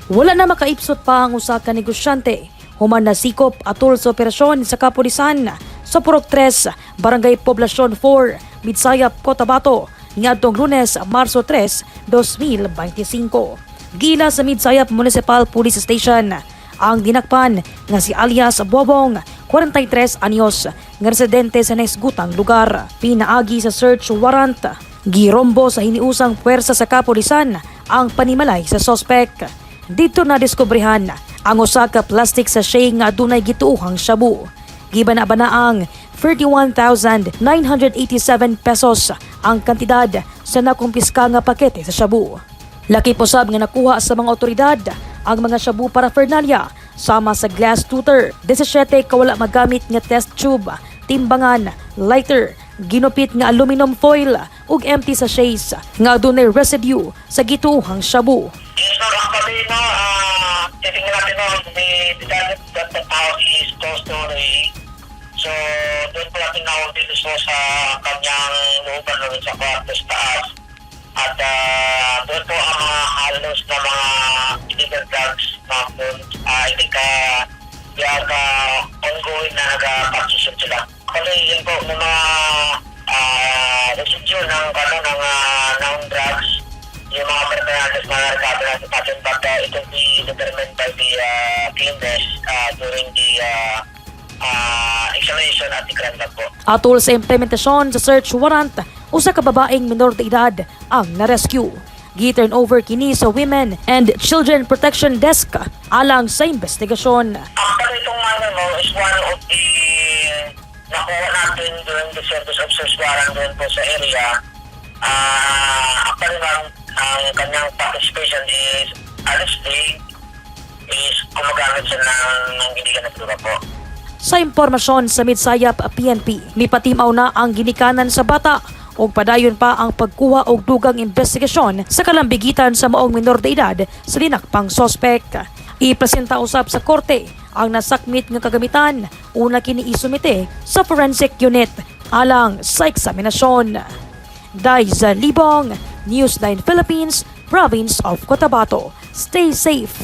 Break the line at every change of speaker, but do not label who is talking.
Wala na makaipsot pa ang usa ka negosyante. Human na sikop atul sa operasyon sa kapulisan sa Purok 3, Barangay Poblasyon 4, Midsayap, Cotabato, niadtong Lunes, Marso 3, 2025. Gila sa Midsayap Municipal Police Station ang dinakpan nga si alias Bobong, 43 anyos, nga residente sa naisgutang lugar. Pinaagi sa search warrant, girombo sa hiniusang puwersa sa kapulisan ang panimalay sa sospek. Dito na diskubrihan ang usa ka plastic sachet nga adunay gituohang shabu. Gibana-banaang 31,987 pesos ang kantidad sa nakumpiska nga pakete sa shabu. Laki posab nga nakuha sa mga otoridad ang mga shabu paraphernalia sama sa glass tutor, 17 kawala magamit nga test tube, timbangan, lighter, ginupit nga aluminum foil ug empty sachets nga adunay residue sa gituohang shabu.
Yes, ma'am. Actually, no, titingnan natin no, the house is two-story. So, doon po natin na-dito sa kanyang looban sa kwarto sa taas. At doon po ang mga halos na mga illegal drugs na I think they are ongoing na nag-purchase sila. Kasi yun po, ng mga residue ng drugs, yung mga perpetrations na narikado natin but it will be determined by the cleaners during the examination at the crime lab po.
Atul sa implementasyon sa search warrant, usa ka babaeng menor de edad ang na-rescue. Gi-turn over kini sa Women and Children Protection Desk alang sa investigasyon.
Actually, itong is one of the nakuha natin during the service of search warrant doon po sa area. Actually, ang kanyang participation is allegedly is gumagamit siya ng ginikanan na droga po.
Sa impormasyon sa Midsayap PNP, mipatimaw na ang ginikanan sa bata o padayon pa ang pagkuha og dugang investigasyon sa kalambigitan sa maong menor de edad sa dinakpang sospek. Ipresenta usab sa korte ang nasakmit nga kagamitan una kini isumite sa forensic unit alang sa eksaminasyon. Daiza Libong, Newsline Philippines, Province of Cotabato. Stay safe.